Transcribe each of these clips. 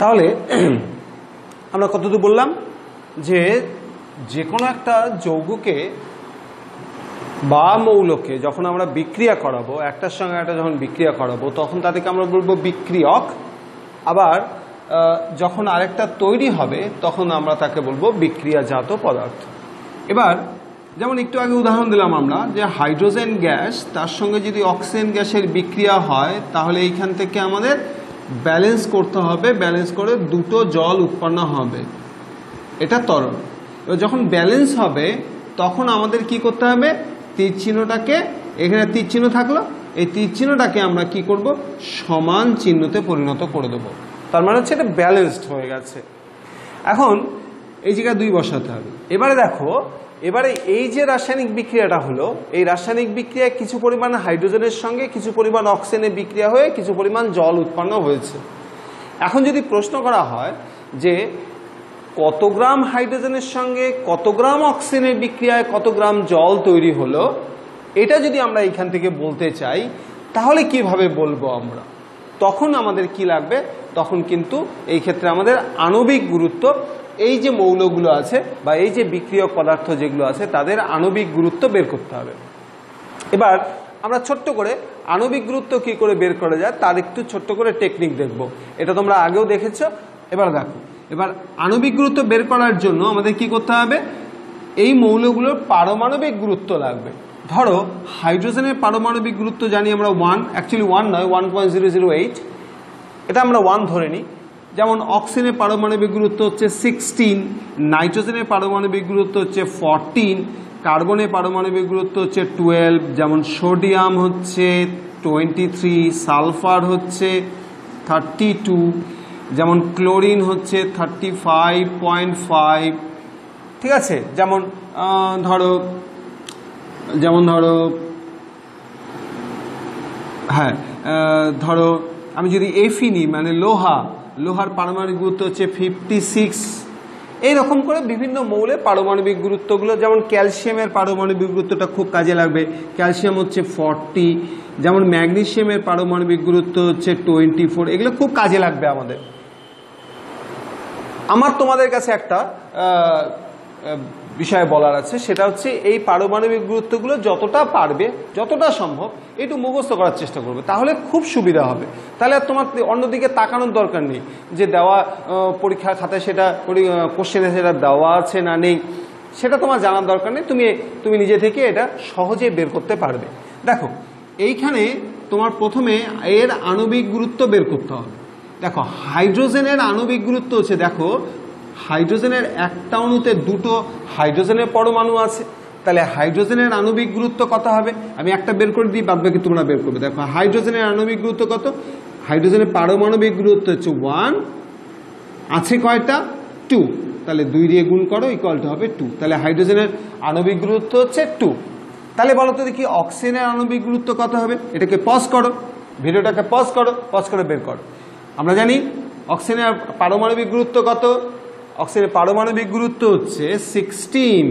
তাহলে আমরা কতদূর বললাম যে যে কোনো একটা যৌগকে বা মৌলকে যখন আমরা বিক্রিয়া করাবো, একটার সঙ্গে একটা যখন বিক্রিয়া করাবো তখন তাদেরকে আমরা বলবো বিক্রিয়ক, আবার যখন আরেকটা তৈরি হবে তখন আমরা তাকে বলবো বিক্রিয়াজাত পদার্থ। এবার যেমন একটু আগে উদাহরণ দিলাম আমরা যে হাইড্রোজেন গ্যাস তার সঙ্গে যদি অক্সিজেন গ্যাসের বিক্রিয়া হয় তাহলে এইখান থেকে আমাদের ব্যালেন্স করতে হবে, ব্যালেন্স করে দুটো জল উৎপন্ন হবে, এটা তরল। এবার যখন ব্যালেন্স হবে তখন আমাদের কি করতে হবে, তীর চিহ্নটাকে, এখানে তীর চিহ্ন থাকলো, এই তীর চিহ্নটাকে আমরা কি করব, সমান চিহ্নতে পরিণত করে দেবো। তার মানে হচ্ছে এটা ব্যালেন্সড হয়ে গেছে। এখন এই জায়গায় 2 বসাতে হবে। এবারে দেখো, এবারে এই যে রাসায়নিক বিক্রিয়াটা হলো, এই রাসায়নিক বিক্রিয়ায় কিছু পরিমাণ হাইড্রোজেনের সঙ্গে কিছু পরিমাণ অক্সিজেনের বিক্রিয়া হয়ে কিছু পরিমাণ জল উৎপন্ন হয়েছে। এখন যদি প্রশ্ন করা হয় যে কত গ্রাম হাইড্রোজেনের সঙ্গে কত গ্রাম অক্সিজেনের বিক্রিয়ায় কত গ্রাম জল তৈরি হলো, এটা যদি আমরা এইখান থেকে বলতে চাই তাহলে কিভাবে বলবো আমরা, তখন আমাদের কি লাগবে, তখন কিন্তু এই ক্ষেত্রে আমাদের আণবিক গুরুত্ব, এই যে মৌলগুলো আছে বা এই যে বিক্রিয়ক পদার্থ যেগুলো আছে তাদের আণবিক গুরুত্ব বের করতে হবে। এবার আমরা ছোট্ট করে আণবিক গুরুত্ব কি করে বের করা যায় তার একটু ছোট্ট করে টেকনিক দেখব। এটা তোমরা আগেও দেখেছো, এবার দেখো। এবার আণবিক গুরুত্ব বের করার জন্য আমাদের কি করতে হবে, এই মৌলগুলোর পারমাণবিক গুরুত্ব লাগবে। ধরো হাইড্রোজেনের পারমাণবিক গুরুত্ব জানি আমরা 1, অ্যাকচুয়ালি 1 নয়, 1.008, এটা আমরা 1 ধরে নিই। যেমন অক্সিজেনের পারমাণবিক গুরুত্ব হচ্ছে 16, নাইট্রোজেনের পারমাণবিক গুরুত্ব হচ্ছে 14, কার্বনের পারমাণবিক গুরুত্ব হচ্ছে 12, যেমন সোডিয়াম হচ্ছে 23, সালফার হচ্ছে 32, যেমন ক্লোরিন হচ্ছে 35.5, ঠিক আছে। যেমন ধরো হ্যাঁ, ধরো আমি যদি এফি নিই, মানে লোহার পারমাণবিক গুরুত্ব হচ্ছে 56। এইরকম করে বিভিন্ন মৌলের পারমাণবিক গুরুত্বগুলো, যেমন ক্যালসিয়ামের পারমাণবিক গুরুত্বটা খুব কাজে লাগবে, ক্যালসিয়াম হচ্ছে 40, যেমন ম্যাগনেসিয়ামের পারমাণবিক গুরুত্ব হচ্ছে 24, এগুলো খুব কাজে লাগবে আমাদের। আমার তোমাদের কাছে একটা বিষয় বলার আছে, সেটা হচ্ছে এই পারমাণবিক গুরুত্বগুলো যতটা পারবে, যতটা সম্ভব একটু মুখস্থ করার চেষ্টা করবে, তাহলে খুব সুবিধা হবে। তাহলে আর তোমার অন্যদিকে তাকানোর দরকার নেই যে দেওয়া পরীক্ষার খাতায় সেটা কোশ্চেনে সেটা দেওয়া আছে না নেই, সেটা তোমার জানার দরকার নেই। তুমি নিজে থেকে এটা সহজে বের করতে পারবে। দেখো এইখানে তোমার প্রথমে এর আণবিক গুরুত্ব বের করতে হবে। দেখো হাইড্রোজেনের আণবিক গুরুত্ব হচ্ছে, দেখো হাইড্রোজেনের একটা অণুতে 2টো হাইড্রোজেনের পরমাণু আছে, তাহলে হাইড্রোজেনের আণবিক গুরুত্ব কত হবে, আমি একটা বের করে দিই, বাদবাকি তোমরা বের করবে। দেখো হাইড্রোজেনের আণবিক গুরুত্ব কত, হাইড্রোজেনের পারমাণবিক গুরুত্ব হচ্ছে 1, আছে কয়টা, 2, তাহলে 2 দিয়ে গুণ করো, ইকুয়াল টু হবে 2, তাহলে হাইড্রোজেনের আণবিক গুরুত্ব হচ্ছে 2। তাহলে বলো তো দেখি অক্সিজেনের আণবিক গুরুত্ব কত হবে, এটাকে পজ করো, ভিডিওটাকে পজ করে বের করো। আমরা জানি অক্সিজেনের পারমাণবিক গুরুত্ব কত, অক্সিজেনের পারমাণবিক গুরুত্ব হচ্ছে 16,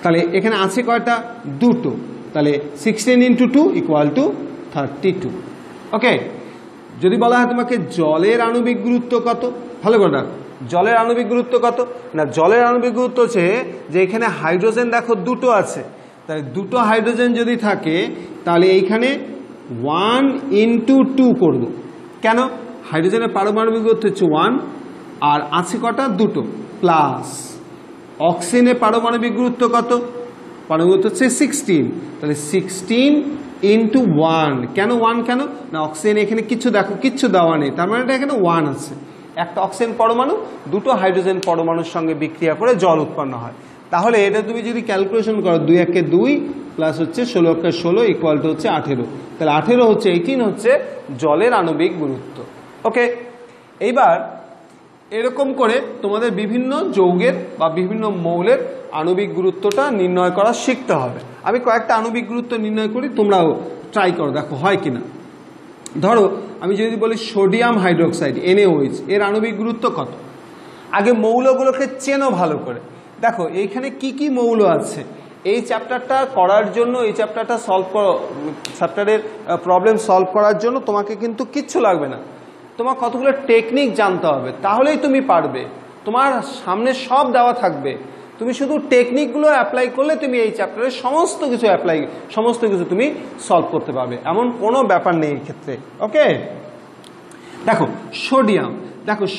তাহলে এখানে আছে কয়টা, 2টো, তাহলে 16 × 2 ইকুয়াল টু 32। ওকে, যদি বলা হয় তোমাকে জলের আণবিক গুরুত্ব কত, ভালো করে দেখো জলের আণবিক গুরুত্ব কত না, জলের আণবিক গুরুত্ব হচ্ছে যে এখানে হাইড্রোজেন দেখো 2টো আছে, তাহলে 2টো হাইড্রোজেন যদি থাকে তাহলে এইখানে 1 × 2 করব। কেন, হাইড্রোজেনের পারমাণবিক গুরুত্ব হচ্ছে 1 আর আছে কটা, 2টো, প্লাস অক্সিজেনের পারমাণবিক গুরুত্ব কত, পারমাণবিক গুরুত্ব হচ্ছে 16, তাহলে 16 × 1। কেন 1, কেন না অক্সিজেন এখানে কিছু দেখো কিচ্ছু দেওয়া নেই, তার মানে এখানে 1 আছে। একটা অক্সিজেন পরমাণু 2টো হাইড্রোজেন পরমাণুর সঙ্গে বিক্রিয়া করে জল উৎপন্ন হয়। তাহলে এটা তুমি যদি ক্যালকুলেশন করো, 2 × 2 প্লাস হচ্ছে 16 × 16 ইকুয়াল টু হচ্ছে 18, তাহলে 18 হচ্ছে 18 হচ্ছে জলের আণবিক গুরুত্ব। ওকে, এইবার এরকম করে তোমাদের বিভিন্ন যৌগের বা বিভিন্ন মৌলের আণবিক গুরুত্বটা নির্ণয় করা শিখতে হবে। আমি কয়েকটা আণবিক গুরুত্ব নির্ণয় করি, তোমরাও ট্রাই করো, দেখো হয় কিনা। ধরো আমি যদি বলি সোডিয়াম হাইড্রোক্সাইড NaOH, এর আণবিক গুরুত্ব কত। আগে মৌলগুলোকে চেনো ভালো করে, দেখো এইখানে কি কি মৌল আছে। এই চ্যাপ্টারটা করার জন্য, এই চ্যাপ্টারটা চ্যাপ্টারের প্রবলেম সলভ করার জন্য তোমাকে কিন্তু কিচ্ছু লাগবে না, তোমার কতগুলো টেকনিক জানতে হবে, তাহলেই তুমি পারবে। তোমার সামনে সব দেওয়া থাকবে, তুমি শুধু টেকনিকগুলো অ্যাপ্লাই করলে তুমি এই চ্যাপ্টারের সমস্ত কিছু তুমি সলভ করতে পারবে, এমন কোনো ব্যাপার নেই এই ক্ষেত্রে। ওকে, দেখো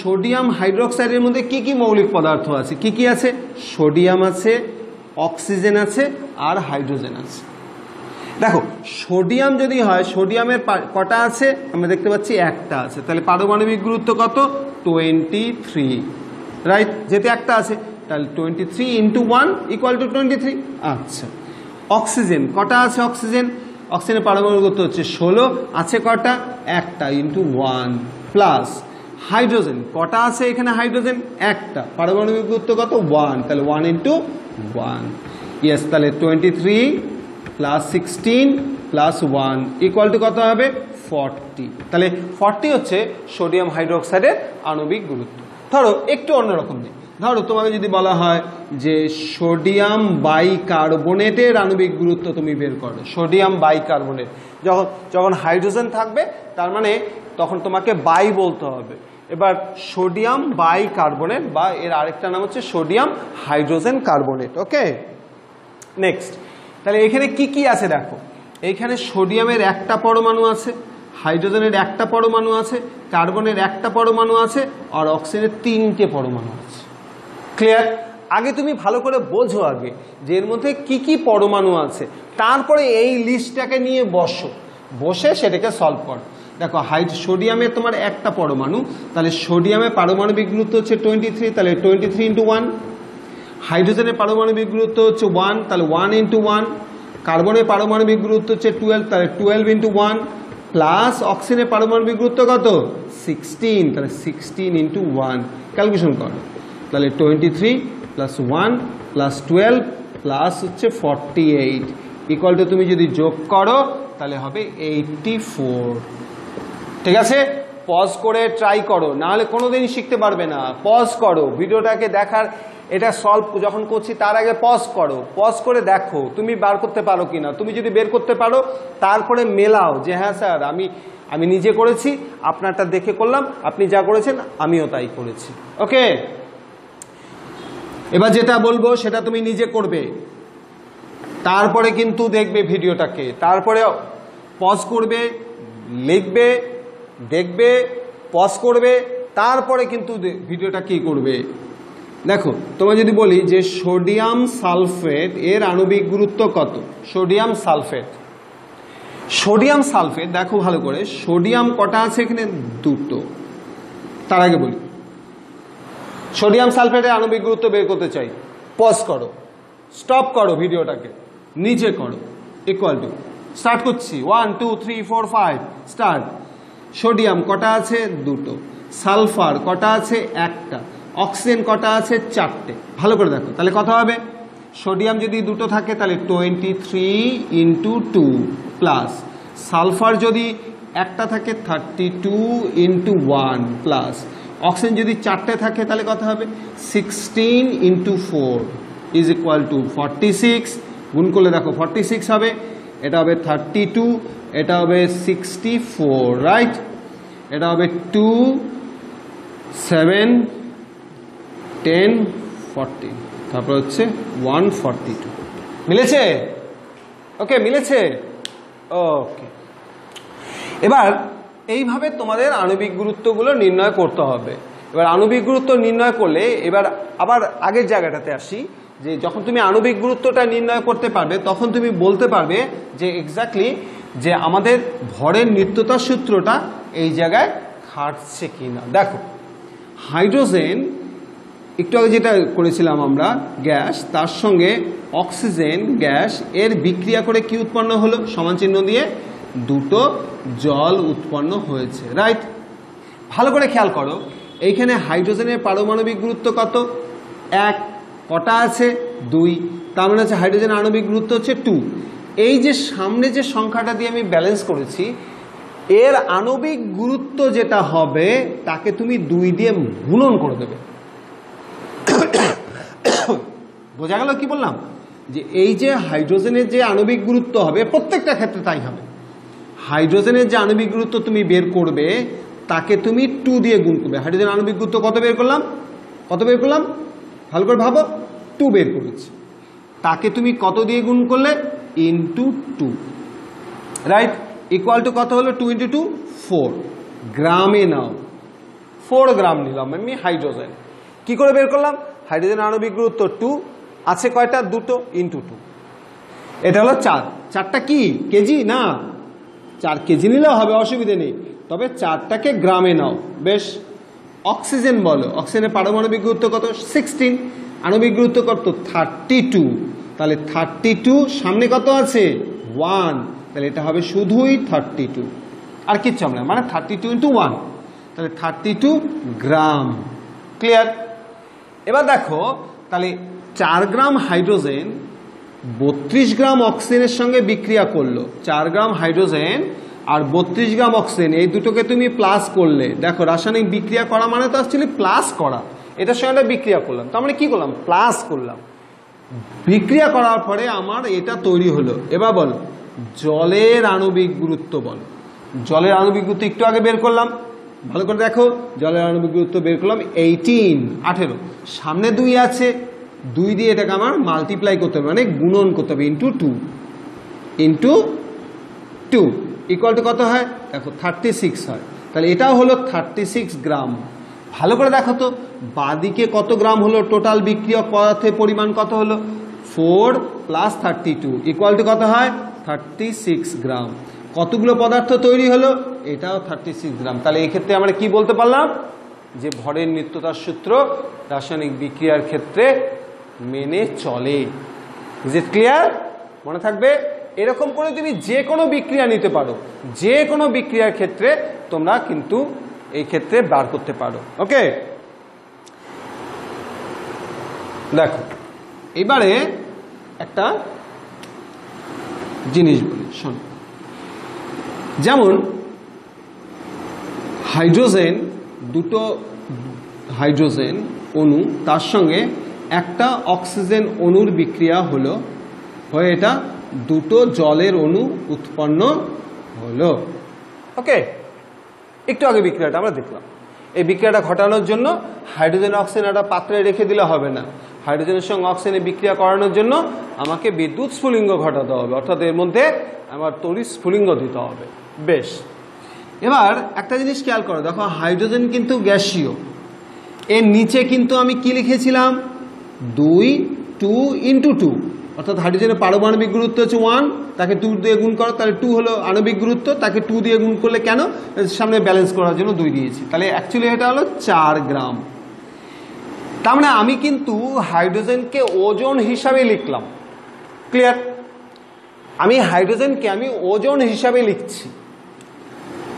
সোডিয়াম হাইড্রোক্সাইডের মধ্যে কি কি মৌলিক পদার্থ আছে, কি কি আছে? সোডিয়াম আছে, অক্সিজেন আছে, আর হাইড্রোজেন আছে। দেখো সোডিয়াম যদি হয়, সোডিয়ামের কটা আছে? আমরা দেখতে পাচ্ছি একটা আছে, তাহলে পারমাণবিক গুরুত্ব কত? 23, রাইট? যেহেতু একটা আছে তাহলে 23 × 1 = 23। আচ্ছা, অক্সিজেন কটা আছে? অক্সিজেনের পারমাণবিক গুরুত্ব হচ্ছে 16, আছে কটা? একটা, × 1 প্লাস হাইড্রোজেন কটা আছে এখানে? হাইড্রোজেন একটা, পারমাণবিক গুরুত্ব কত? 1, তাহলে 1 × 1। ইয়েস, তাহলে 23 + 16 + 1 = কত হবে? 40। তাহলে 40 হচ্ছে সোডিয়াম হাইড্রোক্সাইডের আণবিক গুরুত্ব। ধরো একটু অন্যরকম নেই, ধরো তোমাকে যদি বলা হয় যে সোডিয়াম বাইকার্বনেটের আণবিক গুরুত্ব তুমি বের করো। সোডিয়াম বাইকার্বনেট, যখন হাইড্রোজেন থাকবে তার মানে তখন তোমাকে বাই বলতে হবে। এবার সোডিয়াম বাইকার্বনেট বা এর আরেকটা নাম হচ্ছে সোডিয়াম হাইড্রোজেন কার্বনেট। ওকে, নেক্সট, তাহলে এখানে কি কি আছে দেখো। এইখানে সোডিয়ামের একটা পরমাণু আছে, হাইড্রোজেনের একটা পরমাণু আছে, কার্বনের একটা পরমাণু আছে, আর অক্সিজেনের 3টে পরমাণু আছে। ক্লিয়ার? আগে তুমি ভালো করে বোঝো আগে যে এর মধ্যে কি কি পরমাণু আছে, তারপরে এই লিস্টটাকে নিয়ে বসে সেটাকে সলভ করো। দেখো সোডিয়ামে তোমার একটা পরমাণু, তাহলে সোডিয়ামের পারমাণবিক গুরুত্ব হচ্ছে 23, তাহলে 23 × 1। হাইড্রোজেনের পারমাণবিক গুরুত্ব হচ্ছে 1, তাহলে 1 × 1। কার্বনের পারমাণবিক গুরুত্ব হচ্ছে 12, তাহলে 12 × 1 প্লাস অক্সিজেনের পারমাণবিক গুরুত্ব কত? 16, তাহলে 16 × 1। ক্যালকুলেশন করো, তাহলে 23 + 1 + 12 প্লাস হচ্ছে 48 = তুমি যদি যোগ করো তাহলে হবে 84। ঠিক আছে, পজ করে ট্রাই করো, নাহলে কোনোদিনই শিখতে পারবে না। পজ করো ভিডিওটাকে দেখার, এটা সলভ যখন করছি তার আগে পজ করো, পজ করে দেখো তুমি বার করতে পারো কিনা। তুমি যদি বের করতে পারো তারপরে মেলাও যে হ্যাঁ স্যার আমি নিজে করেছি, আপনারটা দেখে করলাম, আপনি যা করেছেন আমিও তাই করেছি। ওকে, এবার যেটা বলবো সেটা তুমি নিজে করবে, তারপরে কিন্তু দেখবে ভিডিওটাকে, তারপরে পজ করবে, লিখবে, দেখবে, পজ করবে, তারপরে কিন্তু ভিডিওটা কি করবে। দেখো তোমার যদি বলি যে সোডিয়াম সালফেট এর আণবিক গুরুত্ব কত? সোডিয়াম সালফেট দেখো ভালো করে, সোডিয়াম কটা আছে এখানে? দুটো। তার আগে বলি সোডিয়াম সালফেটের আণবিক গুরুত্ব বের করতে চাই, পজ করো, স্টপ করো ভিডিওটাকে, নিচে করো, = স্টার্ট করছি, 1 2 3 4 5 স্টার্ট। সোডিয়াম কটা আছে? দুটো। সালফার কটা আছে? একটা। অক্সিজেন কটা আছে? 4টে। ভালো করে দেখো, তাহলে কত হবে? সোডিয়াম যদি দুটো থাকে তাহলে 23 × 2 প্লাস সালফার যদি একটা থাকে 32 × 1 প্লাস অক্সিজেন যদি 4টে থাকে তাহলে কত হবে? 16 × 4 = 46। গুণ করলে দেখো 46 হবে, এটা হবে 32, এটা হবে 64, রাইট? এটা হবে 2 7 10 40, তারপর হচ্ছে 142। মিলেছে? ওকে, মিলেছে? ওকে, এবার এইভাবে তোমাদের আণবিক গুরুত্বগুলো নির্ণয় করতে হবে। এবার আণবিক গুরুত্ব নির্ণয় করলে এবার আবার আগের জায়গাটাতে আসি, যে যখন তুমি আণবিক গুরুত্বটা নির্ণয় করতে পারবে তখন তুমি বলতে পারবে যে এক্স্যাক্টলি যে আমাদের ভরের নিত্যতার সূত্রটা এই জায়গায় খাটছে কিনা। দেখো হাইড্রোজেন একটু আগে যেটা করেছিলাম আমরা গ্যাস, তার সঙ্গে অক্সিজেন গ্যাস এর বিক্রিয়া করে কি উৎপন্ন হলো? সমান চিহ্ন দিয়ে দুটো জল উৎপন্ন হয়েছে, রাইট? ভালো করে খেয়াল করো, এইখানে হাইড্রোজেনের পারমাণবিক গুরুত্ব কত? 1। কটা আছে? 2। তার মানে হচ্ছে হাইড্রোজেন আণবিক গুরুত্ব হচ্ছে 2। এই যে সামনে যে সংখ্যাটা দিয়ে আমি ব্যালেন্স করেছি, এর আণবিক গুরুত্ব যেটা হবে তাকে তুমি 2 দিয়ে গুণন করে দেবে। বোঝা গেল কি বললাম? যে এই যে হাইড্রোজেনের যে আণবিক গুরুত্ব হবে প্রত্যেকটা ক্ষেত্রে তাই হবে। হাইড্রোজেনের যে আণবিক গুরুত্ব তুমি বের করবে তাকে তুমি 2 দিয়ে গুণ করবে। হাইড্রোজেন আণবিক গুরুত্ব কত বের করলাম? ভালো করে ভাবো, 2 বের করেছি। তাকে তুমি কত দিয়ে গুণ করলে? Into 2, right? ইকুয়াল টু কত হলো? 2 × 2 4 গ্রামে নাও, 4 গ্রাম নিলাম আমি হাইড্রোজেন। কি করে বের করলাম? হাইড্রোজেন আণবিক গুরুত্ব 2 আছে কয়টা? 2 ইন্টু 2, এটা হলো 4। 4টা কি কেজি? না, 4 কেজি নিলেও হবে, অসুবিধে নেই, তবে 4টাকে গ্রামে নাও। বেশ। অক্সিজেন বলো, অক্সিজেনের পারমাণবিক গুরুত্ব কত? 16। আণবিক গুরুত্ব কত? 32। তাহলে 32 সামনে কত আছে? 1, তাহলে এটা হবে শুধুই 32, আর কিচ্ছু হবে না, মানে 32 × 1, তাহলে 32 গ্রাম। ক্লিয়ার? এবার দেখো, তাহলে 4 গ্রাম হাইড্রোজেন 32 গ্রাম অক্সিজেনের সঙ্গে বিক্রিয়া করলো। 4 গ্রাম হাইড্রোজেন আর 32 গ্রাম অক্সিজেন, এই দুটোকে তুমি প্লাস করলে, দেখো রাসায়নিক বিক্রিয়া করা মানে তো অ্যাকচুয়ালি প্লাস করা, এটার সঙ্গে বিক্রিয়া করলাম, তার মানে কি করলাম? প্লাস করলাম। বিক্রিয়া করার পরে আমার এটা তৈরি হলো। এবার বল জলের আণবিক গুরুত্ব বল। জলের আণবিক গুরুত্ব একটু আগে বের করলাম, ভালো করে দেখো, জলের আণবিক গুরুত্ব বের করলাম 18। সামনে 2 আছে, 2 দিয়ে এটাকে আমার মাল্টিপ্লাই করতে হবে, মানে গুণন করতে হবে, ইন্টু 2 ইকুয়াল টু কত হয়? দেখো 36 হয়। তাহলে এটাও হলো 36 গ্রাম। ভালো করে দেখো তো, বাদিকে কত গ্রাম হলো? টোটাল বিক্রিয়ক পদার্থের পরিমাণ কত হলো? 4 + 32 ইকুয়াল টু কত হয়? 36 গ্রাম। কতগুলো পদার্থ তৈরি হলো? এটাও 36 গ্রাম। তাহলে এক্ষেত্রে আমরা কি বলতে পারলাম? যে ভরের নিত্যতার সূত্র রাসায়নিক বিক্রিয়ার ক্ষেত্রে মেনে চলে। Is it clear? মনে থাকবে, এরকম করে তুমি যে কোনো বিক্রিয়া নিতে পারো, যে কোনো বিক্রিয়ার ক্ষেত্রে তোমরা কিন্তু এই ক্ষেত্রে বার করতে পারো। ওকে, দেখো এবারে একটা জিনিস বলি, শোন। যেমন হাইড্রোজেন, 2টো হাইড্রোজেন অণু, তার সঙ্গে একটা অক্সিজেন অণুর বিক্রিয়া হলো, হয়ে এটা 2টো জলের অণু উৎপন্ন হলো। ওকে, একটু আগে বিক্রিয়াটা আমরা দেখলাম। এই বিক্রিয়াটা ঘটানোর জন্য হাইড্রোজেন অক্সিজেন একটা পাত্রে রেখে দিলে হবে না, হাইড্রোজেনের সঙ্গে অক্সিজেনের বিক্রিয়া করানোর জন্য আমাকে বিদ্যুৎ স্ফুলিঙ্গ ঘটাতে হবে, অর্থাৎ এর মধ্যে আমার তড়িৎ স্ফুলিঙ্গ দিতে হবে। বেশ, এবার একটা জিনিস খেয়াল করো, দেখো হাইড্রোজেন কিন্তু গ্যাসীয়, এর নিচে কিন্তু আমি কি লিখেছিলাম? 2 × 2, অর্থাৎ হাইড্রোজেনের পারমাণবিক গুরুত্ব হচ্ছে 1, তাকে 2 দিয়ে গুণ করো, তাহলে 2 হলো আণবিক গুরুত্ব, তাকে 2 দিয়ে গুণ করলে কেন? সামনে ব্যালেন্স করার জন্য 2 দিয়েছি, তাহলে অ্যাকচুয়ালি এটা হলো 4 গ্রাম। তার মানে আমি কিন্তু হাইড্রোজেনকে ওজন হিসাবে লিখলাম। ক্লিয়ার? আমি হাইড্রোজেনকে আমি ওজন হিসাবে লিখছি।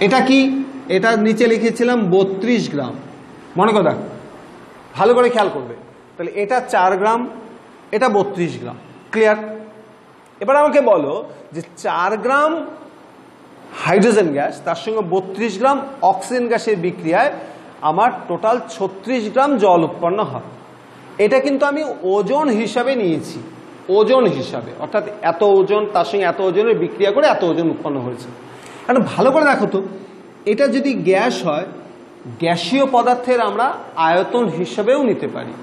এটা কি? এটা নিচে লিখেছিলাম 32 গ্রাম। মনে করে দেখো, ভালো করে খেয়াল করবে, তাহলে এটা 4 গ্রাম, এটা 32 গ্রাম। ক্লিয়ার? এবার আমাকে বলো যে 4 গ্রাম হাইড্রোজেন গ্যাস তার সঙ্গে 32 গ্রাম অক্সিজেন গ্যাসের বিক্রিয়ায় আমার টোটাল 36 গ্রাম জল উৎপন্ন হয়। এটা কিন্তু আমি ওজন হিসাবে নিয়েছি, ওজন হিসাবে, অর্থাৎ এত ওজন তার সঙ্গে এত ওজনের বিক্রিয়া করে এত ওজন উৎপন্ন হয়েছে। কারণ ভালো করে দেখো তো, এটা যদি গ্যাস হয়, গ্যাসীয় পদার্থের আমরা আয়তন হিসাবেও নিতে পারি।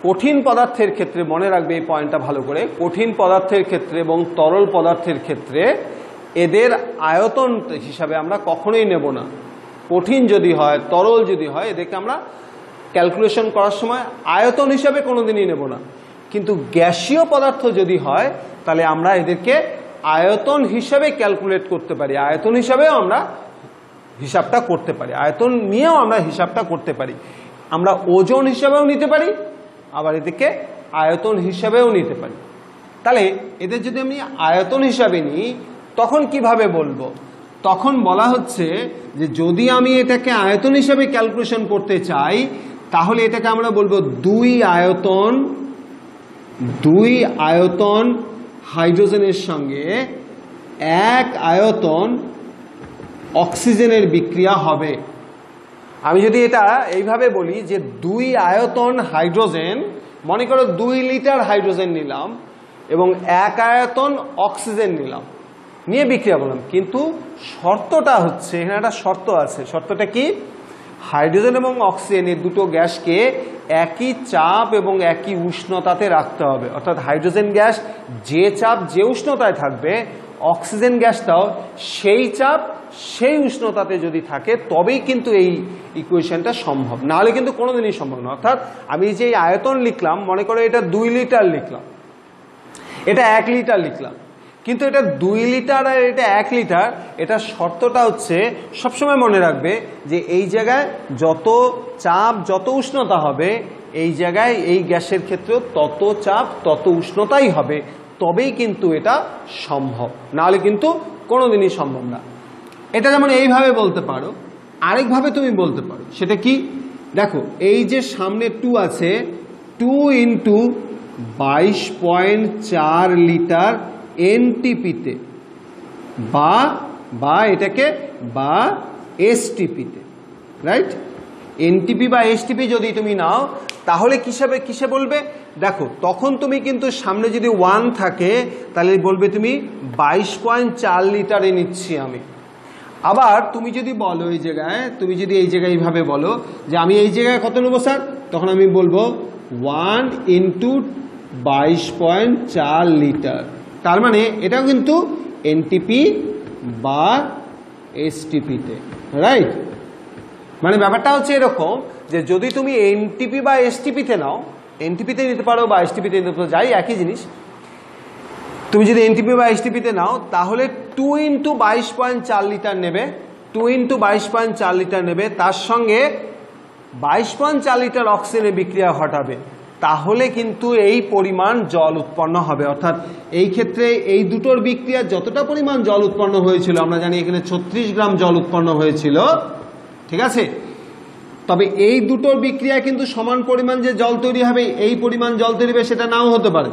কঠিন পদার্থের ক্ষেত্রে মনে রাখবে এই পয়েন্টটা ভালো করে, কঠিন পদার্থের ক্ষেত্রে এবং তরল পদার্থের ক্ষেত্রে এদের আয়তন হিসাবে আমরা কখনোই নেব না। কঠিন যদি হয়, তরল যদি হয়, এদেরকে আমরা ক্যালকুলেশন করার সময় আয়তন হিসাবে কোনোদিনই নেব না। কিন্তু গ্যাসীয় পদার্থ যদি হয়, তাহলে আমরা এদেরকে আয়তন হিসাবে ক্যালকুলেট করতে পারি, আয়তন হিসাবেও আমরা হিসাবটা করতে পারি, আয়তন নিয়েও আমরা হিসাবটা করতে পারি। আমরা ওজন হিসাবেও নিতে পারি, আবার এদেরকে আয়তন হিসাবেও নিতে পারি। তাহলে এদের যদি আমি আয়তন হিসাবে নিই, তখন কিভাবে বলবো? তখন বলা হচ্ছে যে যদি আমি এটাকে আয়তন হিসাবে ক্যালকুলেশন করতে চাই, তাহলে এটাকে আমরা বলবো 2 আয়তন হাইড্রোজেনের সঙ্গে 1 আয়তন অক্সিজেনের বিক্রিয়া হবে। আমি যদি এটা এইভাবে বলি যে 2 আয়তন হাইড্রোজেন, মনে করো 2 লিটার হাইড্রোজেন নিলাম এবং 1 আয়তন অক্সিজেন নিলাম, নিয়ে বিক্রিয়া করলাম, কিন্তু শর্তটা হচ্ছে এখানে একটা শর্ত আছে। শর্তটা কি? হাইড্রোজেন এবং অক্সিজেন এই দুটো গ্যাসকে একই চাপ এবং একই উষ্ণতাতে রাখতে হবে। অর্থাৎ হাইড্রোজেন গ্যাস যে চাপ যে উষ্ণতায় থাকবে, অক্সিজেন গ্যাসটাও সেই চাপ সেই উষ্ণতাতে যদি থাকে, তবেই কিন্তু এই ইকুয়েশনটা সম্ভব, নাহলে কিন্তু কোনোদিনই সম্ভব না। অর্থাৎ আমি যে আয়তন লিখলাম, মনে করো এটা 2 লিটার লিখলাম, এটা 1 লিটার লিখলাম, কিন্তু এটা 2 লিটার আর এটা 1 লিটার, এটা শর্তটা হচ্ছে সবসময় মনে রাখবে যে এই জায়গায় যত চাপ যত উষ্ণতা হবে, এই জায়গায় এই গ্যাসের ক্ষেত্রেও তত চাপ তত উষ্ণতাই হবে, তবেই কিন্তু এটা সম্ভব, নাহলে কিন্তু কোনোদিনই সম্ভব না। এটা যেমন এইভাবে বলতে পারো, আরেকভাবে তুমি বলতে পারো। সেটা কি? দেখো, এই যে সামনে 2 আছে, 2 ইন্টু 22.4 লিটার এনটিপিতে বা এটাকে বা এসটিপিতে, রাইট? এনটিপি বা এসটিপি যদি তুমি নাও, তাহলে কিসে বলবে? দেখো, তখন তুমি কিন্তু সামনে যদি 1 থাকে, তাহলে বলবে তুমি 22.4 লিটারে নিচ্ছি আমি। আবার তুমি যদি বলো এই জায়গায়, তুমি যদি এই জায়গায় এইভাবে বলো যে আমি এই জায়গায় কত নেবো স্যার, তখন আমি বলবো 1 ইন্টু 22.4 লিটার। তার মানে এটাও কিন্তু এনটিপি বা এসটিপিতে, রাইট? মানে ব্যাপারটা হচ্ছে এরকম যে যদি তুমি এনটিপি বা এসটিপিতে নাও, এনটিপিতে নিতে পারো বা এসটিপিতে নিতে পারো, যাই একই জিনিস। তুমি যদি এনটিপি বা এসটিপিতে নাও, তাহলে 2 ইন্টু 22.4 লিটার নেবে, 2 ইন্টু 22.4 লিটার নেবে, তার সঙ্গে 22.4 লিটার অক্সিজেনের বিক্রিয়া ঘটাবে, তাহলে কিন্তু এই পরিমাণ জল উৎপন্ন হবে। অর্থাৎ এই ক্ষেত্রে এই দুটোর বিক্রিয়া যতটা পরিমাণ জল উৎপন্ন হয়েছিল, আমরা জানি এখানে 36 গ্রাম জল উৎপন্ন হয়েছিল, ঠিক আছে? তবে এই দুটোর বিক্রিয়া কিন্তু সমান পরিমাণ যে জল তৈরি হবে, এই পরিমাণ জল তৈরি হবে সেটা নাও হতে পারে।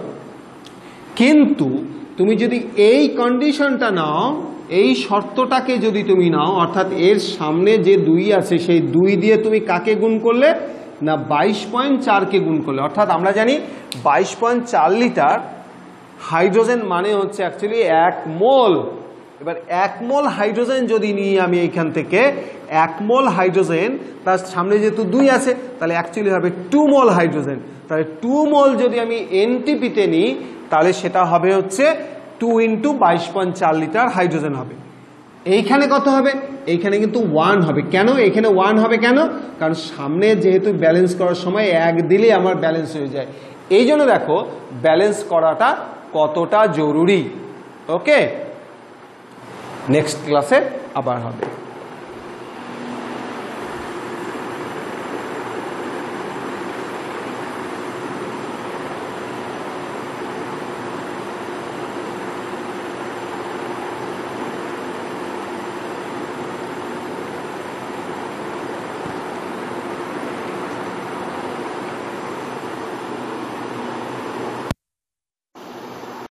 কিন্তু তুমি যদি এই কন্ডিশনটা নাও, এই শর্তটাকে যদি তুমি নাও, অর্থাৎ এর সামনে যে 2 আছে, সেই 2 দিয়ে তুমি কাকে গুণ করলে না 22.4কে গুণ করলে। অর্থাৎ আমরা জানি 22.4 লিটার হাইড্রোজেন মানে হচ্ছে অ্যাকচুয়ালি 1 মোল। এবার 1 মোল হাইড্রোজেন যদি নিই আমি এইখান থেকে, 1 মোল হাইড্রোজেন, তার সামনে যেহেতু 2 আছে, তাহলে অ্যাকচুয়ালি হবে 2 মোল হাইড্রোজেন। তাহলে 2 মোল যদি আমি এনটিপিতে নিই, তাহলে সেটা হবে হচ্ছে 2 ইন্টু 22.4 লিটার হাইড্রোজেন হবে। এইখানে কত হবে? এইখানে কিন্তু 1 হবে। কেন এখানে 1 হবে? কেন? কারণ সামনে যেহেতু ব্যালেন্স করার সময় 1 দিলেই আমার ব্যালেন্স হয়ে যায়। এই জন্য দেখো ব্যালেন্স করাটা কতটা জরুরি। ওকে, নেক্সট ক্লাসে আবার হবে।